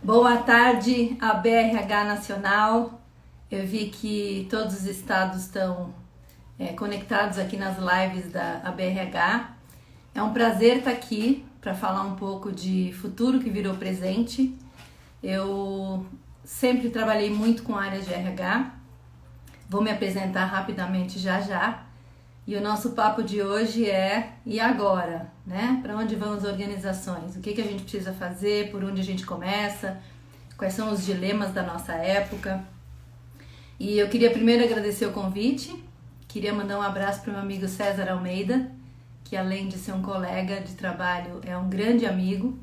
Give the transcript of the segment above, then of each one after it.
Boa tarde, a BRH Nacional. Eu vi que todos os estados estão conectados aqui nas lives da BRH. É um prazer estar aqui para falar um pouco de futuro que virou presente. Eu sempre trabalhei muito com áreas de RH. Vou me apresentar rapidamente já. E o nosso papo de hoje é e agora, né? Para onde vão as organizações? O que a gente precisa fazer? Por onde a gente começa? Quais são os dilemas da nossa época? E eu queria primeiro agradecer o convite. Queria mandar um abraço para o meu amigo César Almeida, que além de ser um colega de trabalho, é um grande amigo.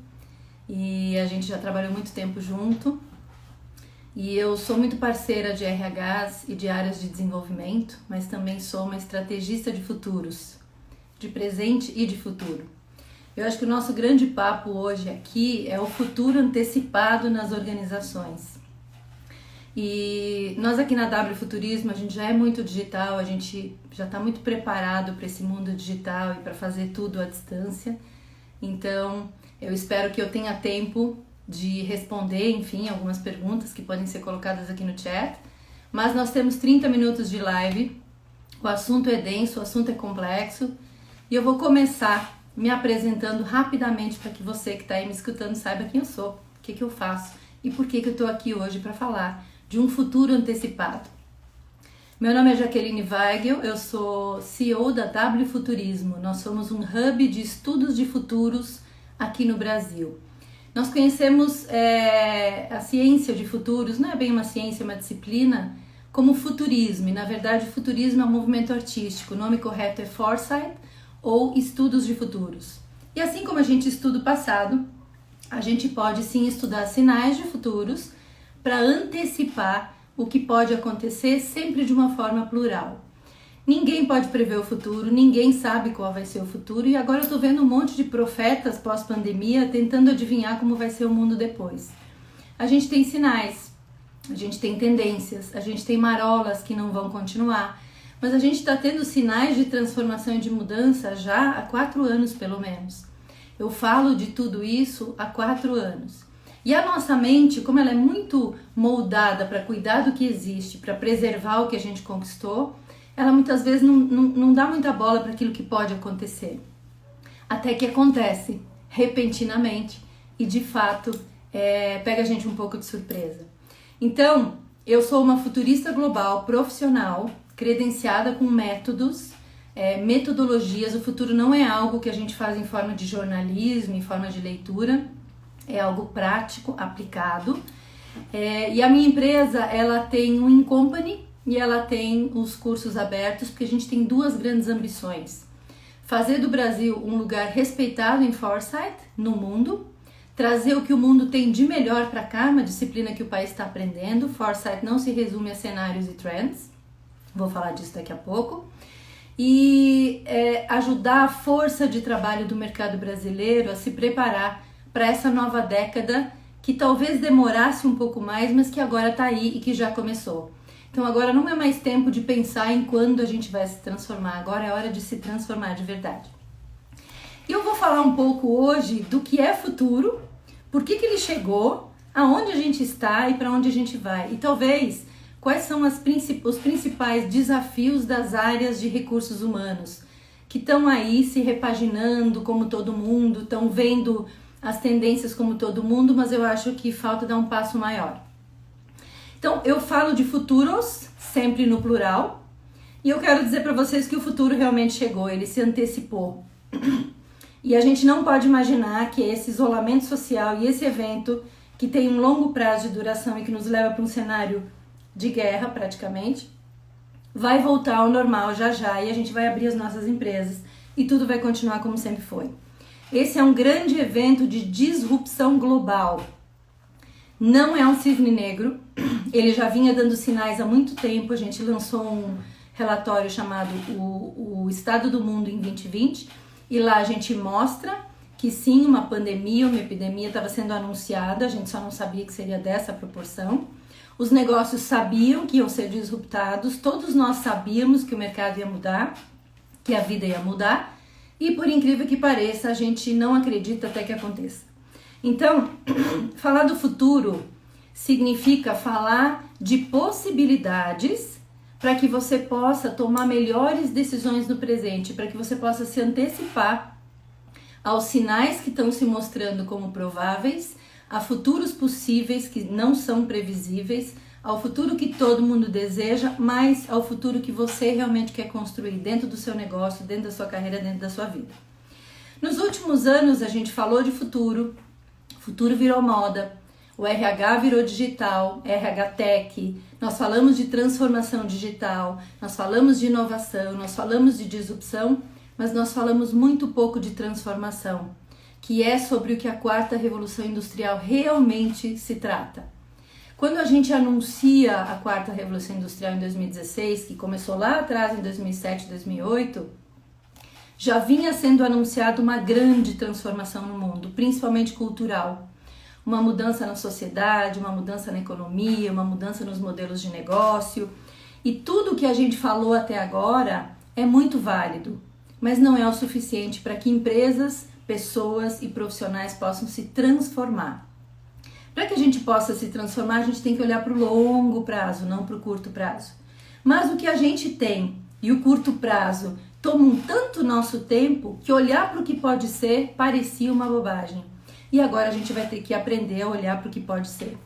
E a gente já trabalhou muito tempo junto. E eu sou muito parceira de RHs e de áreas de desenvolvimento, mas também sou uma estrategista de futuros, de presente e de futuro. Eu acho que o nosso grande papo hoje aqui é o futuro antecipado nas organizações. E nós aqui na W Futurismo, a gente já é muito digital, a gente já está muito preparado para esse mundo digital e para fazer tudo à distância. Então, eu espero que eu tenha tempo de responder, enfim, algumas perguntas que podem ser colocadas aqui no chat. Mas nós temos 30 minutos de live, o assunto é denso, o assunto é complexo, e eu vou começar me apresentando rapidamente para que você que está aí me escutando saiba quem eu sou, o que eu faço e por que eu estou aqui hoje para falar de um futuro antecipado. Meu nome é Jaqueline Weigel, eu sou CEO da W Futurismo. Nós somos um hub de estudos de futuros aqui no Brasil. Nós conhecemos a ciência de futuros, não é bem uma ciência, é uma disciplina, como futurismo. E, na verdade, o futurismo é um movimento artístico. O nome correto é Foresight ou estudos de futuros. E assim como a gente estuda o passado, a gente pode sim estudar sinais de futuros para antecipar o que pode acontecer sempre de uma forma plural. Ninguém pode prever o futuro, ninguém sabe qual vai ser o futuro, e agora eu tô vendo um monte de profetas pós-pandemia tentando adivinhar como vai ser o mundo depois. A gente tem sinais, a gente tem tendências, a gente tem marolas que não vão continuar, mas a gente está tendo sinais de transformação e de mudança já há 4 anos pelo menos. Eu falo de tudo isso há 4 anos. E a nossa mente, como ela é muito moldada para cuidar do que existe, para preservar o que a gente conquistou, ela muitas vezes não dá muita bola para aquilo que pode acontecer. Até que acontece repentinamente e de fato pega a gente um pouco de surpresa. Então, eu sou uma futurista global profissional, credenciada com métodos, metodologias. O futuro não é algo que a gente faz em forma de jornalismo, em forma de leitura, é algo prático, aplicado. E a minha empresa, ela tem um In-Company, e ela tem os cursos abertos, porque a gente tem 2 grandes ambições. Fazer do Brasil um lugar respeitado em Foresight no mundo, trazer o que o mundo tem de melhor para cá, uma disciplina que o país está aprendendo. Foresight não se resume a cenários e trends, vou falar disso daqui a pouco. E ajudar a força de trabalho do mercado brasileiro a se preparar para essa nova década, que talvez demorasse um pouco mais, mas que agora está aí e que já começou. Então agora não é mais tempo de pensar em quando a gente vai se transformar, agora é hora de se transformar de verdade. E eu vou falar um pouco hoje do que é futuro, por que ele chegou, aonde a gente está e para onde a gente vai. E talvez quais são os principais desafios das áreas de recursos humanos, que estão aí se repaginando como todo mundo, estão vendo as tendências como todo mundo, mas eu acho que falta dar um passo maior. Então, eu falo de futuros, sempre no plural, e eu quero dizer para vocês que o futuro realmente chegou, ele se antecipou. E a gente não pode imaginar que esse isolamento social e esse evento, que tem um longo prazo de duração e que nos leva para um cenário de guerra, praticamente, vai voltar ao normal já e a gente vai abrir as nossas empresas e tudo vai continuar como sempre foi. Esse é um grande evento de disrupção global. Não é um cisne negro, ele já vinha dando sinais há muito tempo. A gente lançou um relatório chamado o Estado do Mundo em 2020 e lá a gente mostra que sim, uma pandemia, uma epidemia estava sendo anunciada, a gente só não sabia que seria dessa proporção. Os negócios sabiam que iam ser disruptados, todos nós sabíamos que o mercado ia mudar, que a vida ia mudar, e por incrível que pareça, a gente não acredita até que aconteça. Então, falar do futuro significa falar de possibilidades para que você possa tomar melhores decisões no presente, para que você possa se antecipar aos sinais que estão se mostrando como prováveis, a futuros possíveis que não são previsíveis, ao futuro que todo mundo deseja, mas ao futuro que você realmente quer construir dentro do seu negócio, dentro da sua carreira, dentro da sua vida. Nos últimos anos a gente falou de futuro, futuro virou moda, o RH virou digital, RH Tech, nós falamos de transformação digital, nós falamos de inovação, nós falamos de disrupção, mas nós falamos muito pouco de transformação, que é sobre o que a quarta revolução industrial realmente se trata. Quando a gente anuncia a quarta revolução industrial em 2016, que começou lá atrás em 2007, 2008, já vinha sendo anunciada uma grande transformação no mundo, principalmente cultural. Uma mudança na sociedade, uma mudança na economia, uma mudança nos modelos de negócio. E tudo que a gente falou até agora é muito válido, mas não é o suficiente para que empresas, pessoas e profissionais possam se transformar. Para que a gente possa se transformar, a gente tem que olhar para o longo prazo, não para o curto prazo. Mas o que a gente tem e o curto prazo tomam tanto nosso tempo que olhar para o que pode ser parecia uma bobagem. E agora a gente vai ter que aprender a olhar para o que pode ser.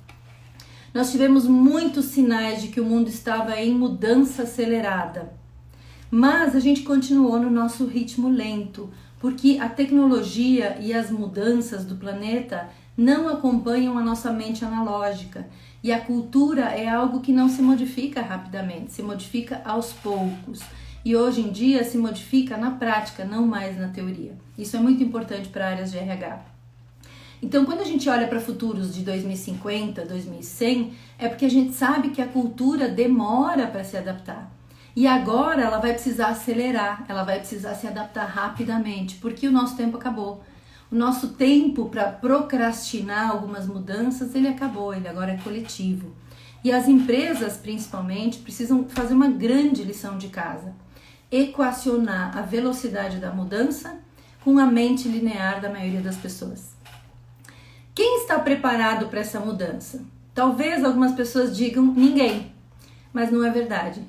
Nós tivemos muitos sinais de que o mundo estava em mudança acelerada, mas a gente continuou no nosso ritmo lento, porque a tecnologia e as mudanças do planeta não acompanham a nossa mente analógica. E a cultura é algo que não se modifica rapidamente, se modifica aos poucos. E hoje em dia se modifica na prática, não mais na teoria. Isso é muito importante para áreas de RH. Então, quando a gente olha para futuros de 2050, 2100, é porque a gente sabe que a cultura demora para se adaptar. E agora ela vai precisar acelerar, ela vai precisar se adaptar rapidamente, porque o nosso tempo acabou. O nosso tempo para procrastinar algumas mudanças, ele acabou, ele agora é coletivo. E as empresas, principalmente, precisam fazer uma grande lição de casa. Equacionar a velocidade da mudança com a mente linear da maioria das pessoas. Quem está preparado para essa mudança? Talvez algumas pessoas digam ninguém, mas não é verdade.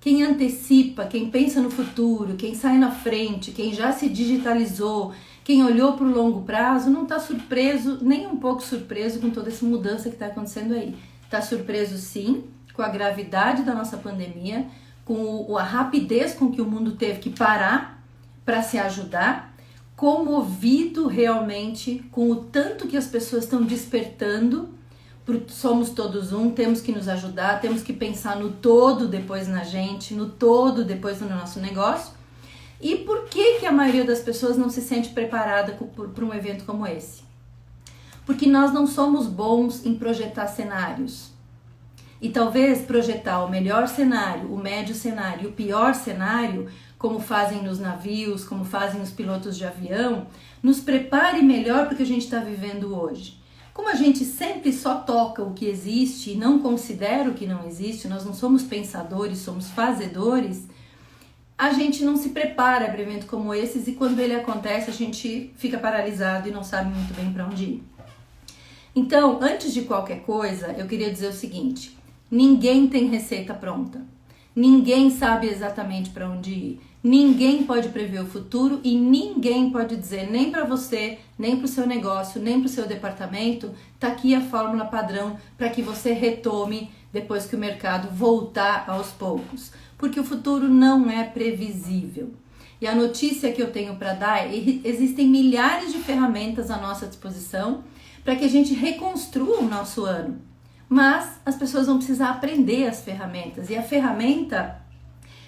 Quem antecipa, quem pensa no futuro, quem sai na frente, quem já se digitalizou, quem olhou para o longo prazo, não está surpreso, nem um pouco surpreso com toda essa mudança que está acontecendo aí. Está surpreso sim com a gravidade da nossa pandemia, com a rapidez com que o mundo teve que parar para se ajudar, comovido realmente com o tanto que as pessoas estão despertando. Somos todos um, temos que nos ajudar, temos que pensar no todo depois na gente, no todo depois no nosso negócio. E por que a maioria das pessoas não se sente preparada para um evento como esse? Porque nós não somos bons em projetar cenários. E talvez projetar o melhor cenário, o médio cenário e o pior cenário, como fazem nos navios, como fazem os pilotos de avião, nos prepare melhor para o que a gente está vivendo hoje. Como a gente sempre só toca o que existe e não considera o que não existe, nós não somos pensadores, somos fazedores, a gente não se prepara para eventos como esses e quando ele acontece a gente fica paralisado e não sabe muito bem para onde ir. Então, antes de qualquer coisa, eu queria dizer o seguinte: ninguém tem receita pronta, ninguém sabe exatamente para onde ir, ninguém pode prever o futuro e ninguém pode dizer nem para você, nem para o seu negócio, nem para o seu departamento, tá aqui a fórmula padrão para que você retome depois que o mercado voltar aos poucos. Porque o futuro não é previsível. E a notícia que eu tenho para dar é que existem milhares de ferramentas à nossa disposição para que a gente reconstrua o nosso ano. Mas as pessoas vão precisar aprender as ferramentas. E a ferramenta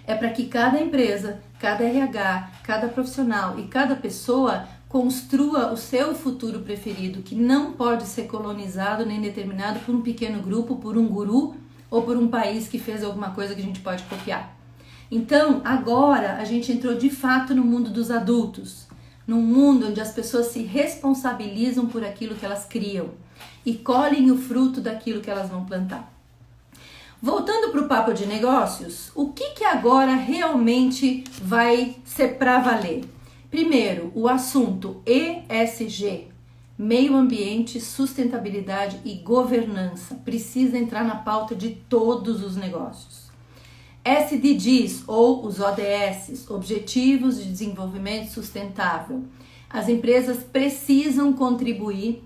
é para que cada empresa, cada RH, cada profissional e cada pessoa construa o seu futuro preferido, que não pode ser colonizado nem determinado por um pequeno grupo, por um guru ou por um país que fez alguma coisa que a gente pode copiar. Então, agora a gente entrou de fato no mundo dos adultos, num mundo onde as pessoas se responsabilizam por aquilo que elas criam e colhem o fruto daquilo que elas vão plantar. Voltando para o papo de negócios, o que agora realmente vai ser para valer? Primeiro, o assunto ESG, meio ambiente, sustentabilidade e governança. Precisa entrar na pauta de todos os negócios. SDGs ou os ODS, Objetivos de Desenvolvimento Sustentável. As empresas precisam contribuir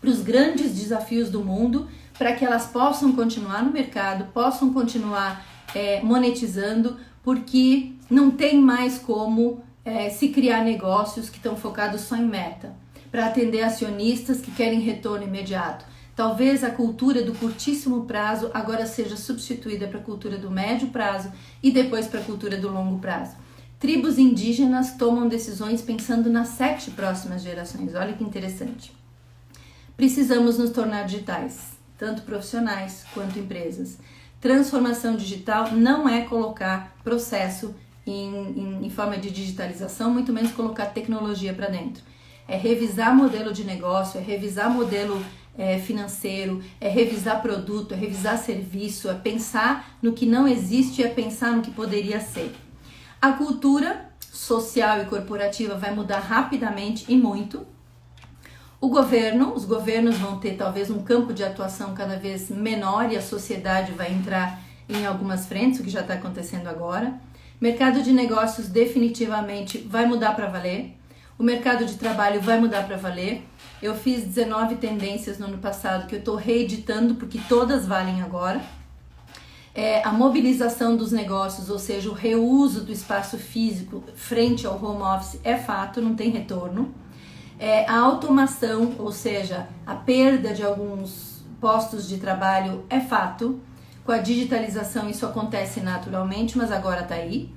para os grandes desafios do mundo para que elas possam continuar no mercado, possam continuar monetizando, porque não tem mais como se criar negócios que estão focados só em meta, para atender acionistas que querem retorno imediato. Talvez a cultura do curtíssimo prazo agora seja substituída para a cultura do médio prazo e depois para a cultura do longo prazo. Tribos indígenas tomam decisões pensando nas 7 próximas gerações. Olha que interessante. Precisamos nos tornar digitais, tanto profissionais quanto empresas. Transformação digital não é colocar processo em forma de digitalização, muito menos colocar tecnologia para dentro. É revisar modelo de negócio, é revisar modelo financeiro, é revisar produto, é revisar serviço, é pensar no que não existe e é pensar no que poderia ser. A cultura social e corporativa vai mudar rapidamente e muito. Os governos vão ter talvez um campo de atuação cada vez menor e a sociedade vai entrar em algumas frentes, o que já está acontecendo agora. Mercado de negócios definitivamente vai mudar para valer. O mercado de trabalho vai mudar para valer. Eu fiz 19 tendências no ano passado que eu estou reeditando porque todas valem agora. A mobilização dos negócios, ou seja, o reuso do espaço físico frente ao home office é fato, não tem retorno. A automação, ou seja, a perda de alguns postos de trabalho é fato. Com a digitalização isso acontece naturalmente, mas agora está aí.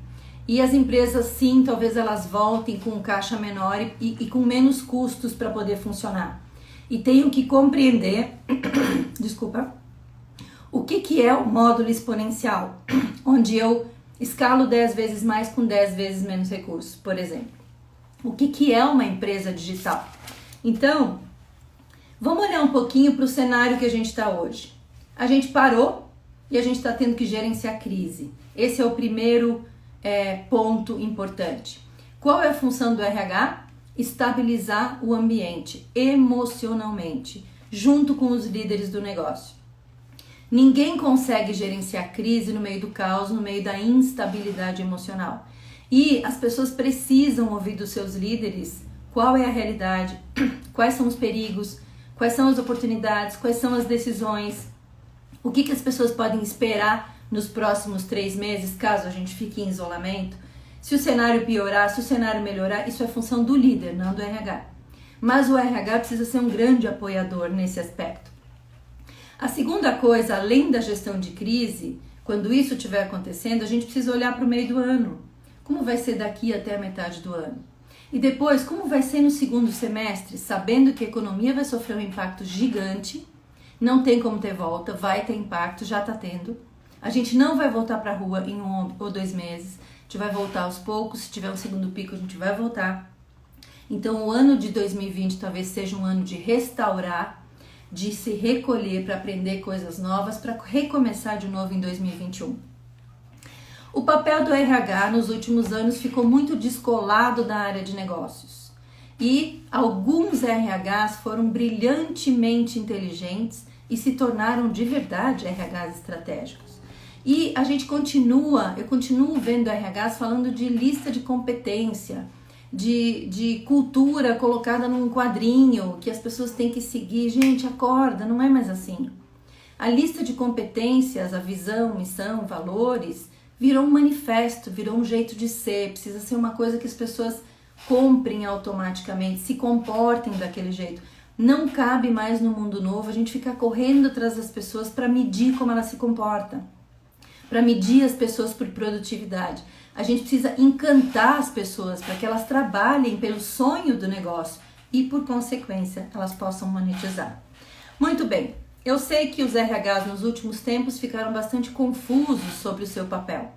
E as empresas sim, talvez elas voltem com um caixa menor e com menos custos para poder funcionar. E tenho que compreender, desculpa, o que é o módulo exponencial, onde eu escalo 10 vezes mais com 10 vezes menos recursos, por exemplo. O que é uma empresa digital? Então, vamos olhar um pouquinho para o cenário que a gente está hoje. A gente parou e a gente está tendo que gerenciar a crise. Esse é o primeiro ponto importante. Qual é a função do RH? Estabilizar o ambiente emocionalmente, junto com os líderes do negócio. Ninguém consegue gerenciar a crise no meio do caos, no meio da instabilidade emocional. E as pessoas precisam ouvir dos seus líderes qual é a realidade, quais são os perigos, quais são as oportunidades, quais são as decisões, o que as pessoas podem esperar nos próximos 3 meses, caso a gente fique em isolamento. Se o cenário piorar, se o cenário melhorar, isso é função do líder, não do RH. Mas o RH precisa ser um grande apoiador nesse aspecto. A segunda coisa, além da gestão de crise, quando isso estiver acontecendo, a gente precisa olhar para o meio do ano. Como vai ser daqui até a metade do ano? E depois, como vai ser no segundo semestre, sabendo que a economia vai sofrer um impacto gigante, não tem como ter volta, vai ter impacto, já está tendo. A gente não vai voltar para a rua em 1 ou 2 meses, a gente vai voltar aos poucos, se tiver um segundo pico a gente vai voltar. Então o ano de 2020 talvez seja um ano de restaurar, de se recolher para aprender coisas novas, para recomeçar de novo em 2021. O papel do RH nos últimos anos ficou muito descolado da área de negócios. E alguns RHs foram brilhantemente inteligentes e se tornaram de verdade RHs estratégicos. E eu continuo vendo RHs falando de lista de competência, de cultura colocada num quadrinho que as pessoas têm que seguir. Gente, acorda, não é mais assim. A lista de competências, a visão, missão, valores, virou um manifesto, virou um jeito de ser. Precisa ser uma coisa que as pessoas comprem automaticamente, se comportem daquele jeito. Não cabe mais no mundo novo a gente ficar correndo atrás das pessoas para medir como elas se comportam, para medir as pessoas por produtividade. A gente precisa encantar as pessoas para que elas trabalhem pelo sonho do negócio e, por consequência, elas possam monetizar. Muito bem, eu sei que os RHs nos últimos tempos ficaram bastante confusos sobre o seu papel.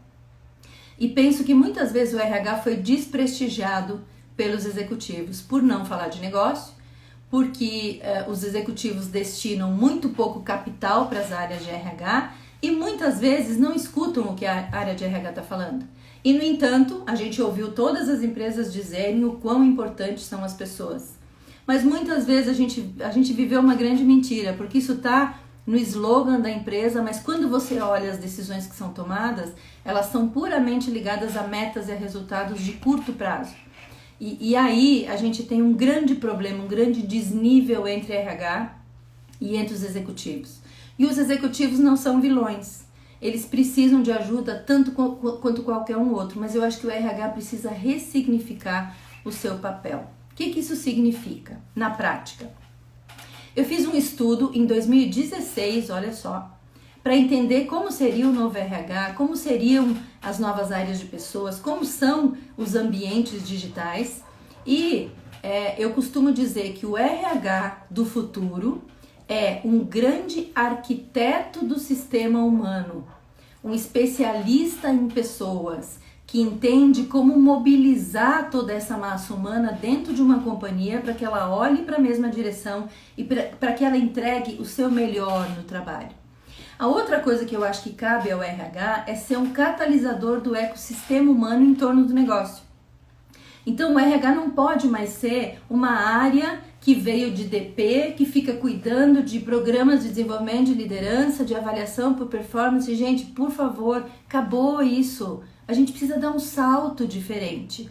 E penso que muitas vezes o RH foi desprestigiado pelos executivos por não falar de negócio, porque os executivos destinam muito pouco capital para as áreas de RH e muitas vezes não escutam o que a área de RH está falando. E, no entanto, a gente ouviu todas as empresas dizerem o quão importantes são as pessoas. mas muitas vezes a gente viveu uma grande mentira, porque isso está no slogan da empresa, mas quando você olha as decisões que são tomadas, elas são puramente ligadas a metas e a resultados de curto prazo. E aí a gente tem um grande problema, um grande desnível entre RH e entre os executivos. E os executivos não são vilões. Eles precisam de ajuda tanto quanto qualquer um outro, mas eu acho que o RH precisa ressignificar o seu papel. O que isso significa na prática? Eu fiz um estudo em 2016, olha só, para entender como seria o novo RH, como seriam as novas áreas de pessoas, como são os ambientes digitais. E eu costumo dizer que o RH do futuro é um grande arquiteto do sistema humano, um especialista em pessoas, que entende como mobilizar toda essa massa humana dentro de uma companhia para que ela olhe para a mesma direção e para que ela entregue o seu melhor no trabalho. A outra coisa que eu acho que cabe ao RH é ser um catalisador do ecossistema humano em torno do negócio. Então o RH não pode mais ser uma área que veio de DP, que fica cuidando de programas de desenvolvimento de liderança, de avaliação por performance. Gente, por favor, acabou isso. A gente precisa dar um salto diferente.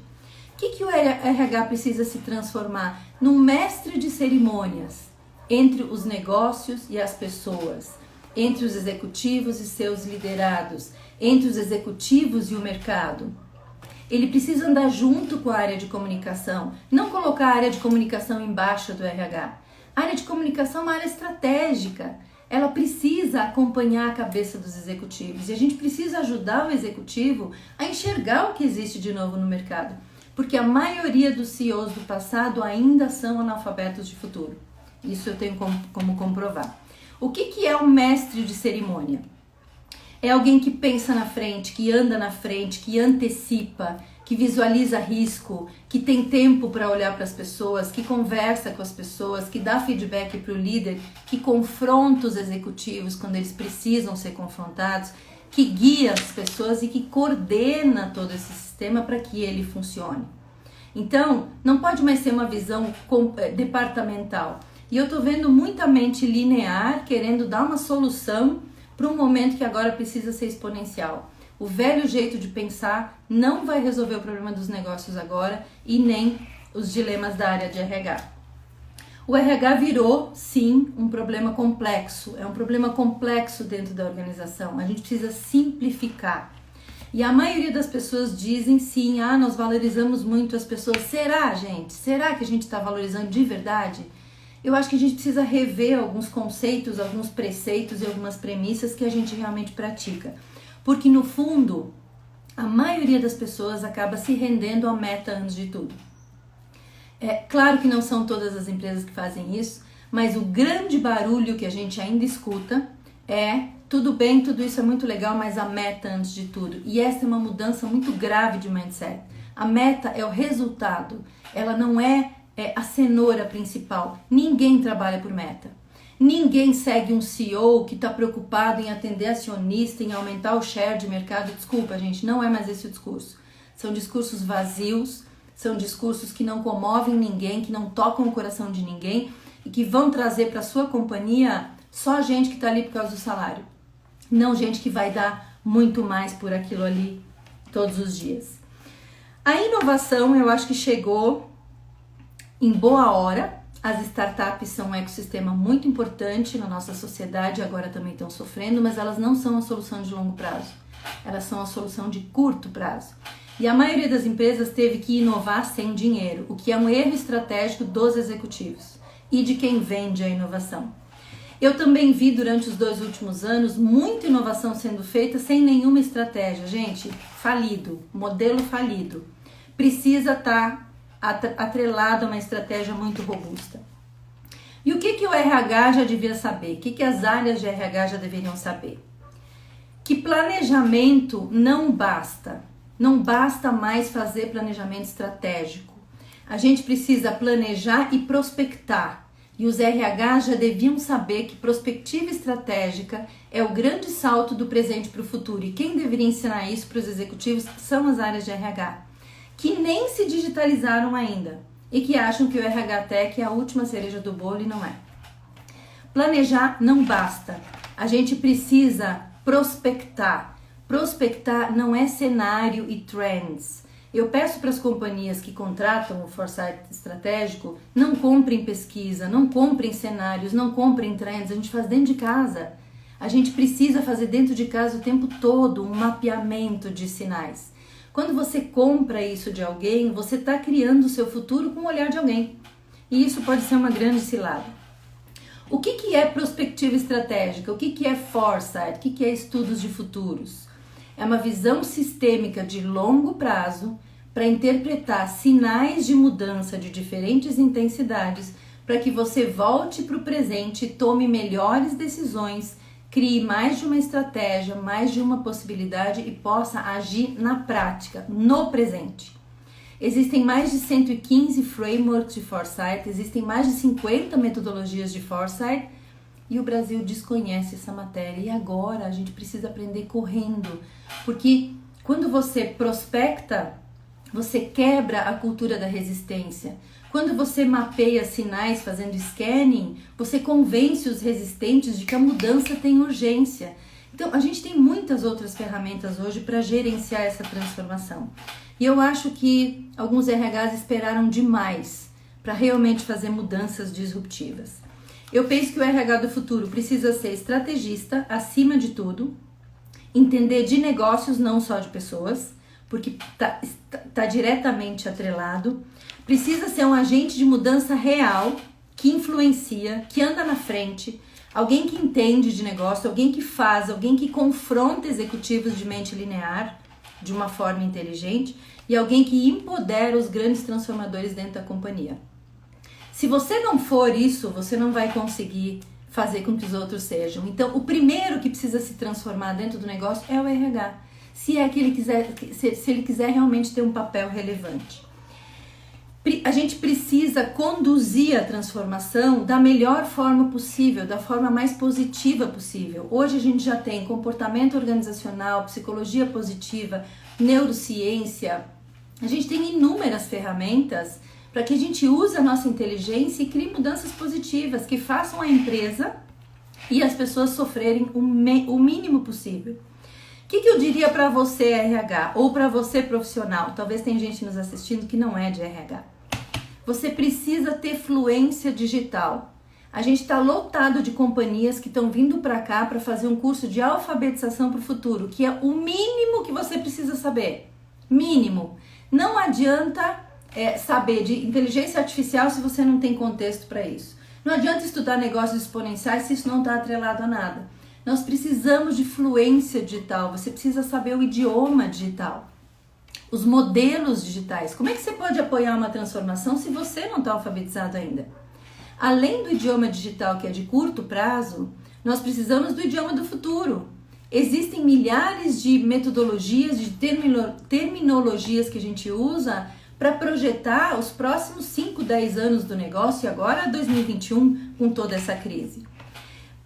O que o RH precisa se transformar? Num mestre de cerimônias entre os negócios e as pessoas, entre os executivos e seus liderados, entre os executivos e o mercado. Ele precisa andar junto com a área de comunicação, não colocar a área de comunicação embaixo do RH. A área de comunicação é uma área estratégica. Ela precisa acompanhar a cabeça dos executivos e a gente precisa ajudar o executivo a enxergar o que existe de novo no mercado, porque a maioria dos CEOs do passado ainda são analfabetos de futuro. Isso eu tenho como comprovar. O que é um mestre de cerimônia? É alguém que pensa na frente, que anda na frente, que antecipa, que visualiza risco, que tem tempo para olhar para as pessoas, que conversa com as pessoas, que dá feedback para o líder, que confronta os executivos quando eles precisam ser confrontados, que guia as pessoas e que coordena todo esse sistema para que ele funcione. Então, não pode mais ser uma visão departamental. E eu estou vendo muita mente linear querendo dar uma solução para um momento que agora precisa ser exponencial. O velho jeito de pensar não vai resolver o problema dos negócios agora e nem os dilemas da área de RH. O RH virou, sim, um problema complexo. É um problema complexo dentro da organização. A gente precisa simplificar. E a maioria das pessoas dizem sim, nós valorizamos muito as pessoas. Será, gente? Será que a gente está valorizando de verdade? Eu acho que a gente precisa rever alguns conceitos, alguns preceitos e algumas premissas que a gente realmente pratica. Porque, no fundo, a maioria das pessoas acaba se rendendo à meta antes de tudo. É claro que não são todas as empresas que fazem isso, mas o grande barulho que a gente ainda escuta é tudo bem, tudo isso é muito legal, mas a meta antes de tudo. E essa é uma mudança muito grave de mindset. A meta é o resultado, ela não é a cenoura principal. Ninguém trabalha por meta. Ninguém segue um CEO que está preocupado em atender acionista, em aumentar o share de mercado. Desculpa, gente, não é mais esse o discurso. São discursos vazios, são discursos que não comovem ninguém, que não tocam o coração de ninguém e que vão trazer para sua companhia só gente que está ali por causa do salário. Não gente que vai dar muito mais por aquilo ali todos os dias. A inovação, eu acho que chegou em boa hora. As startups são um ecossistema muito importante na nossa sociedade, agora também estão sofrendo, mas elas não são a solução de longo prazo. Elas são a solução de curto prazo. E a maioria das empresas teve que inovar sem dinheiro, o que é um erro estratégico dos executivos e de quem vende a inovação. Eu também vi durante os 2 últimos anos muita inovação sendo feita sem nenhuma estratégia. Gente, falido, modelo falido. Precisa estar atrelado a uma estratégia muito robusta. E o que o RH já devia saber? O que as áreas de RH já deveriam saber? Que planejamento não basta. Não basta mais fazer planejamento estratégico. A gente precisa planejar e prospectar. E os RH já deviam saber que prospectiva estratégica é o grande salto do presente para o futuro. E quem deveria ensinar isso para os executivos são as áreas de RH, que nem se digitalizaram ainda. e que acham que o RH Tech é a última cereja do bolo e não é. Planejar não basta. A gente precisa prospectar. Prospectar não é cenário e trends. Eu peço para as companhias que contratam o Foresight estratégico, não comprem pesquisa, não comprem cenários, não comprem trends, a gente faz dentro de casa. A gente precisa fazer dentro de casa o tempo todo um mapeamento de sinais. Quando você compra isso de alguém, você está criando o seu futuro com o olhar de alguém. E isso pode ser uma grande cilada. O que é prospectiva estratégica? O que é foresight? O que é estudos de futuros? É uma visão sistêmica de longo prazo para interpretar sinais de mudança de diferentes intensidades para que você volte para o presente e tome melhores decisões, crie mais de uma estratégia, mais de uma possibilidade e possa agir na prática, no presente. Existem mais de 115 frameworks de foresight, existem mais de 50 metodologias de foresight e o Brasil desconhece essa matéria. E agora a gente precisa aprender correndo, porque quando você prospecta, você quebra a cultura da resistência. Quando você mapeia sinais fazendo scanning, você convence os resistentes de que a mudança tem urgência. Então, a gente tem muitas outras ferramentas hoje para gerenciar essa transformação. E eu acho que alguns RHs esperaram demais para realmente fazer mudanças disruptivas. Eu penso que o RH do futuro precisa ser estrategista, acima de tudo, entender de negócios, não só de pessoas, porque tá diretamente atrelado. Precisa ser um agente de mudança real, que influencia, que anda na frente, alguém que entende de negócio, alguém que faz, alguém que confronta executivos de mente linear de uma forma inteligente e alguém que empodera os grandes transformadores dentro da companhia. Se você não for isso, você não vai conseguir fazer com que os outros sejam. Então, o primeiro que precisa se transformar dentro do negócio é o RH, se ele quiser realmente ter um papel relevante. A gente precisa conduzir a transformação da melhor forma possível, da forma mais positiva possível. Hoje a gente já tem comportamento organizacional, psicologia positiva, neurociência. A gente tem inúmeras ferramentas para que a gente use a nossa inteligência e crie mudanças positivas que façam a empresa e as pessoas sofrerem o mínimo possível. O que eu diria para você, RH, ou para você, profissional? Talvez tenha gente nos assistindo que não é de RH. Você precisa ter fluência digital. A gente está lotado de companhias que estão vindo para cá para fazer um curso de alfabetização para o futuro, que é o mínimo que você precisa saber. Mínimo. Não adianta saber de inteligência artificial se você não tem contexto para isso. Não adianta estudar negócios exponenciais se isso não está atrelado a nada. Nós precisamos de fluência digital, você precisa saber o idioma digital, os modelos digitais. Como é que você pode apoiar uma transformação se você não está alfabetizado ainda? Além do idioma digital, que é de curto prazo, nós precisamos do idioma do futuro. Existem milhares de metodologias, de terminologias que a gente usa para projetar os próximos 5, 10 anos do negócio e agora 2021 com toda essa crise.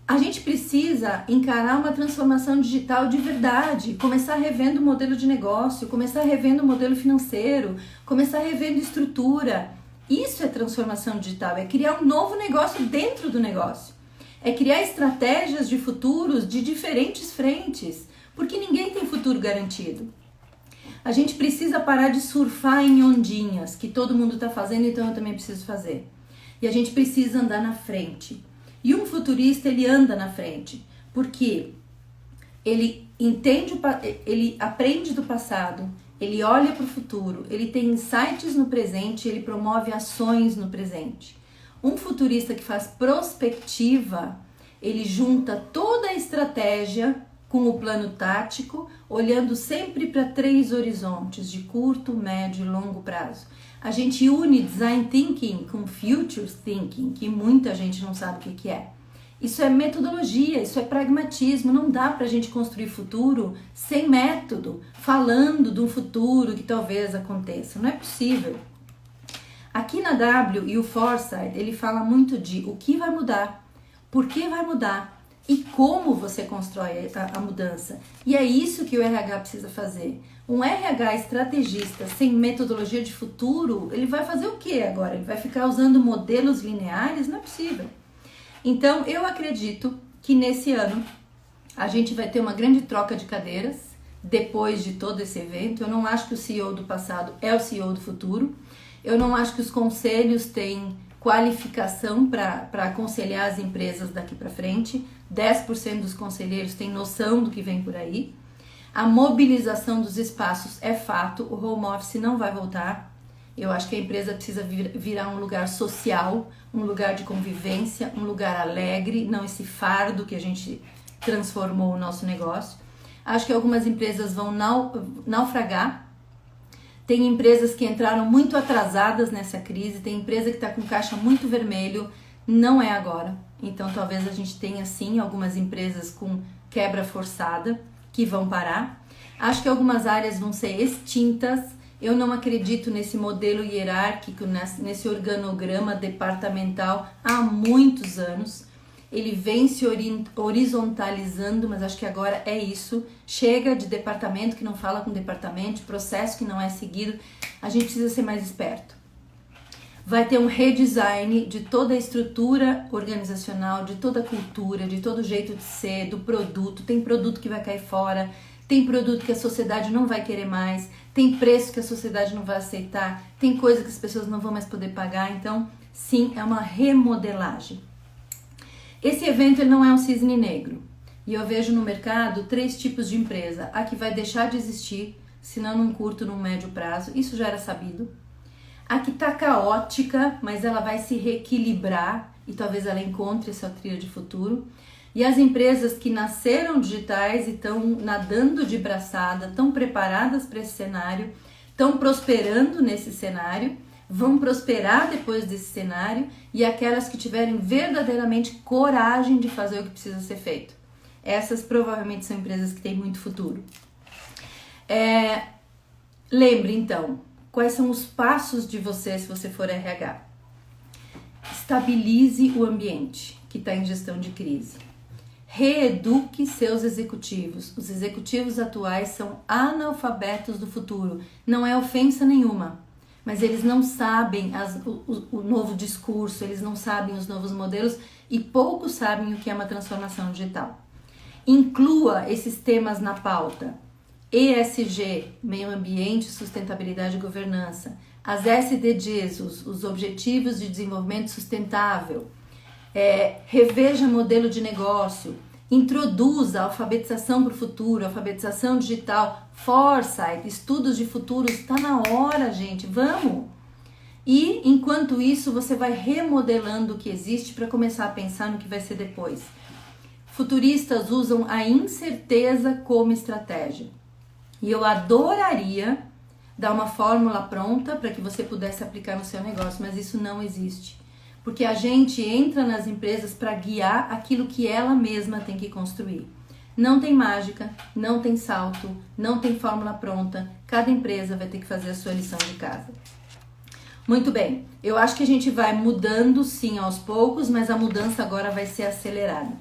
A gente precisa encarar uma transformação digital de verdade, começar revendo o modelo de negócio, começar revendo o modelo financeiro, começar revendo estrutura. Isso é transformação digital, é criar um novo negócio dentro do negócio. É criar estratégias de futuros de diferentes frentes, porque ninguém tem futuro garantido. A gente precisa parar de surfar em ondinhas, que todo mundo está fazendo, então eu também preciso fazer. E a gente precisa andar na frente. E um futurista, ele anda na frente, porque ele entende, ele aprende do passado, ele olha para o futuro, ele tem insights no presente, ele promove ações no presente. Um futurista que faz prospectiva, ele junta toda a estratégia com o plano tático, olhando sempre para 3 horizontes, de curto, médio e longo prazo. A gente une Design Thinking com Future Thinking, que muita gente não sabe o que é. Isso é metodologia, isso é pragmatismo. Não dá para a gente construir futuro sem método, falando de um futuro que talvez aconteça. Não é possível. Aqui na W e o Foresight, ele fala muito de o que vai mudar, por que vai mudar, e como você constrói a mudança. E é isso que o RH precisa fazer. Um RH estrategista sem metodologia de futuro, ele vai fazer o que agora? Ele vai ficar usando modelos lineares? Não é possível. Então, eu acredito que nesse ano a gente vai ter uma grande troca de cadeiras depois de todo esse evento. Eu não acho que o CEO do passado é o CEO do futuro. Eu não acho que os conselhos têm qualificação para aconselhar as empresas daqui para frente. 10% dos conselheiros têm noção do que vem por aí. A mobilização dos espaços é fato, o home office não vai voltar. Eu acho que a empresa precisa virar um lugar social, um lugar de convivência, um lugar alegre, não esse fardo que a gente transformou o nosso negócio. Acho que algumas empresas vão naufragar. Tem empresas que entraram muito atrasadas nessa crise, tem empresa que está com caixa muito vermelho, não é agora. Então talvez a gente tenha sim algumas empresas com quebra forçada que vão parar. Acho que algumas áreas vão ser extintas. Eu não acredito nesse modelo hierárquico, nesse organograma departamental há muitos anos. Ele vem se horizontalizando, mas acho que agora é isso. Chega de departamento que não fala com departamento, de processo que não é seguido. A gente precisa ser mais esperto. Vai ter um redesign de toda a estrutura organizacional, de toda a cultura, de todo o jeito de ser, do produto. Tem produto que vai cair fora, tem produto que a sociedade não vai querer mais, tem preço que a sociedade não vai aceitar, tem coisa que as pessoas não vão mais poder pagar. Então, sim, é uma remodelagem. Esse evento ele não é um cisne negro. E eu vejo no mercado 3 tipos de empresa. A que vai deixar de existir, se não num curto, num médio prazo. Isso já era sabido. A que está caótica, mas ela vai se reequilibrar e talvez ela encontre essa trilha de futuro. E as empresas que nasceram digitais e estão nadando de braçada, estão preparadas para esse cenário, estão prosperando nesse cenário, vão prosperar depois desse cenário, e aquelas que tiverem verdadeiramente coragem de fazer o que precisa ser feito. Essas provavelmente são empresas que têm muito futuro. Lembre então, quais são os passos de você se você for RH? Estabilize o ambiente que está em gestão de crise. Reeduque seus executivos. Os executivos atuais são analfabetos do futuro. Não é ofensa nenhuma, mas eles não sabem o novo discurso, eles não sabem os novos modelos e poucos sabem o que é uma transformação digital. Inclua esses temas na pauta. ESG, meio ambiente, sustentabilidade e governança. As SDGs, os Objetivos de Desenvolvimento Sustentável. Reveja modelo de negócio. Introduza a alfabetização para o futuro, alfabetização digital, foresight, estudos de futuro. Está na hora, gente, vamos! E, enquanto isso, você vai remodelando o que existe para começar a pensar no que vai ser depois. Futuristas usam a incerteza como estratégia. E eu adoraria dar uma fórmula pronta para que você pudesse aplicar no seu negócio, mas isso não existe. Porque a gente entra nas empresas para guiar aquilo que ela mesma tem que construir. Não tem mágica, não tem salto, não tem fórmula pronta. Cada empresa vai ter que fazer a sua lição de casa. Muito bem, eu acho que a gente vai mudando sim aos poucos, mas a mudança agora vai ser acelerada.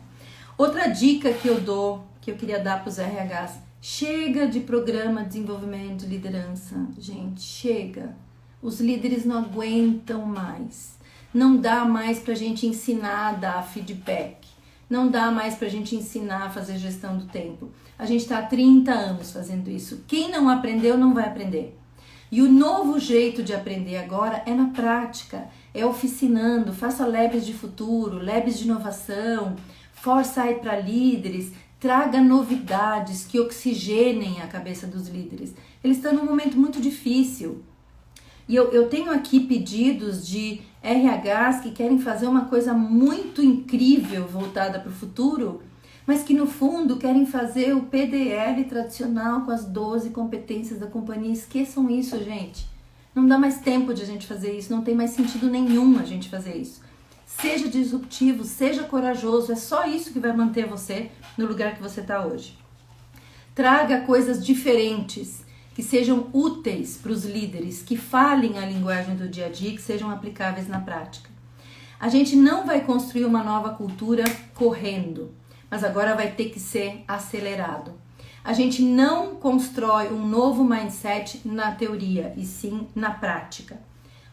Outra dica que eu dou, que eu queria dar para os RHs, chega de programa de desenvolvimento de liderança. Gente, chega. Os líderes não aguentam mais. Não dá mais pra gente ensinar a dar feedback. Não dá mais pra gente ensinar a fazer gestão do tempo. A gente tá há 30 anos fazendo isso. Quem não aprendeu, não vai aprender. E o novo jeito de aprender agora é na prática. É oficinando, faça labs de futuro, labs de inovação, foresight para líderes, traga novidades que oxigenem a cabeça dos líderes. Eles estão num momento muito difícil. E eu tenho aqui pedidos de RHs que querem fazer uma coisa muito incrível voltada para o futuro, mas que no fundo querem fazer o PDL tradicional com as 12 competências da companhia. Esqueçam isso, gente. Não dá mais tempo de a gente fazer isso, não tem mais sentido nenhum a gente fazer isso. Seja disruptivo, seja corajoso, é só isso que vai manter você no lugar que você está hoje. Traga coisas diferentes, que sejam úteis para os líderes, que falem a linguagem do dia a dia, que sejam aplicáveis na prática. A gente não vai construir uma nova cultura correndo, mas agora vai ter que ser acelerado. A gente não constrói um novo mindset na teoria, e sim na prática.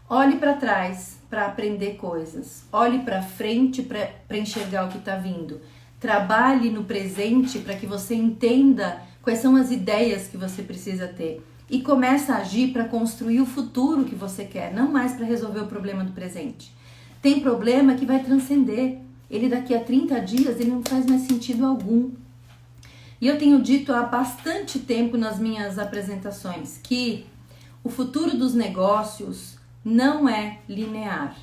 Olhe para trás para aprender coisas, olhe para frente para enxergar o que está vindo. Trabalhe no presente para que você entenda quais são as ideias que você precisa ter e comece a agir para construir o futuro que você quer, não mais para resolver o problema do presente. Tem problema que vai transcender. Ele daqui a 30 dias ele não faz mais sentido algum. E eu tenho dito há bastante tempo nas minhas apresentações que o futuro dos negócios não é linear.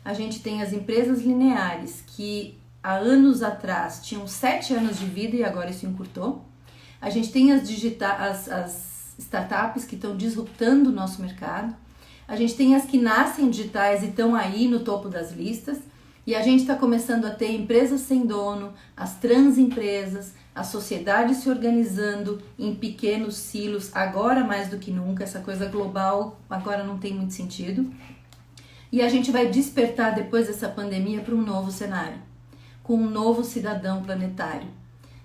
A gente tem as empresas lineares que há anos atrás tinham 7 anos de vida e agora isso encurtou. A gente tem as startups que estão disruptando o nosso mercado. A gente tem as que nascem digitais e estão aí no topo das listas. E a gente está começando a ter empresas sem dono, as transempresas, a sociedade se organizando em pequenos silos, agora mais do que nunca. Essa coisa global agora não tem muito sentido. E a gente vai despertar depois dessa pandemia para um novo cenário, com um novo cidadão planetário,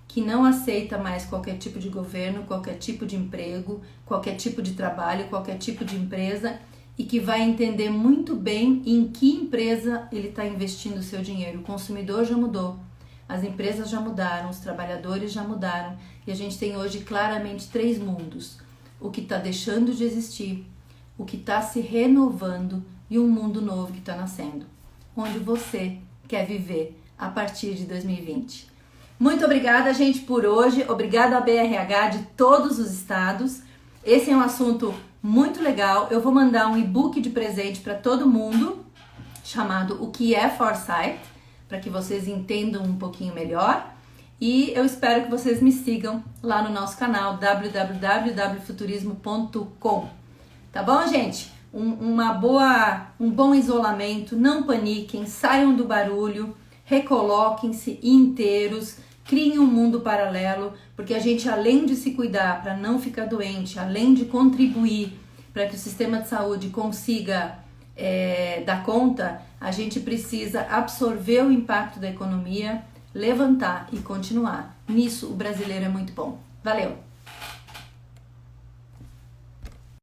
que não aceita mais qualquer tipo de governo, qualquer tipo de emprego, qualquer tipo de trabalho, qualquer tipo de empresa, e que vai entender muito bem em que empresa ele está investindo o seu dinheiro. O consumidor já mudou, as empresas já mudaram, os trabalhadores já mudaram, e a gente tem hoje claramente 3 mundos: o que está deixando de existir, o que está se renovando e um mundo novo que está nascendo, onde você quer viver a partir de 2020. Muito obrigada, gente, por hoje. Obrigada à BRH de todos os estados. Esse é um assunto muito legal. Eu vou mandar um e-book de presente para todo mundo, chamado O que é Foresight, para que vocês entendam um pouquinho melhor. E eu espero que vocês me sigam lá no nosso canal www.futurismo.com. Tá bom, gente? Um bom isolamento, não paniquem, saiam do barulho, recoloquem-se inteiros, criem um mundo paralelo, porque a gente, além de se cuidar para não ficar doente, além de contribuir para que o sistema de saúde consiga dar conta, a gente precisa absorver o impacto da economia, levantar e continuar. Nisso o brasileiro é muito bom. Valeu!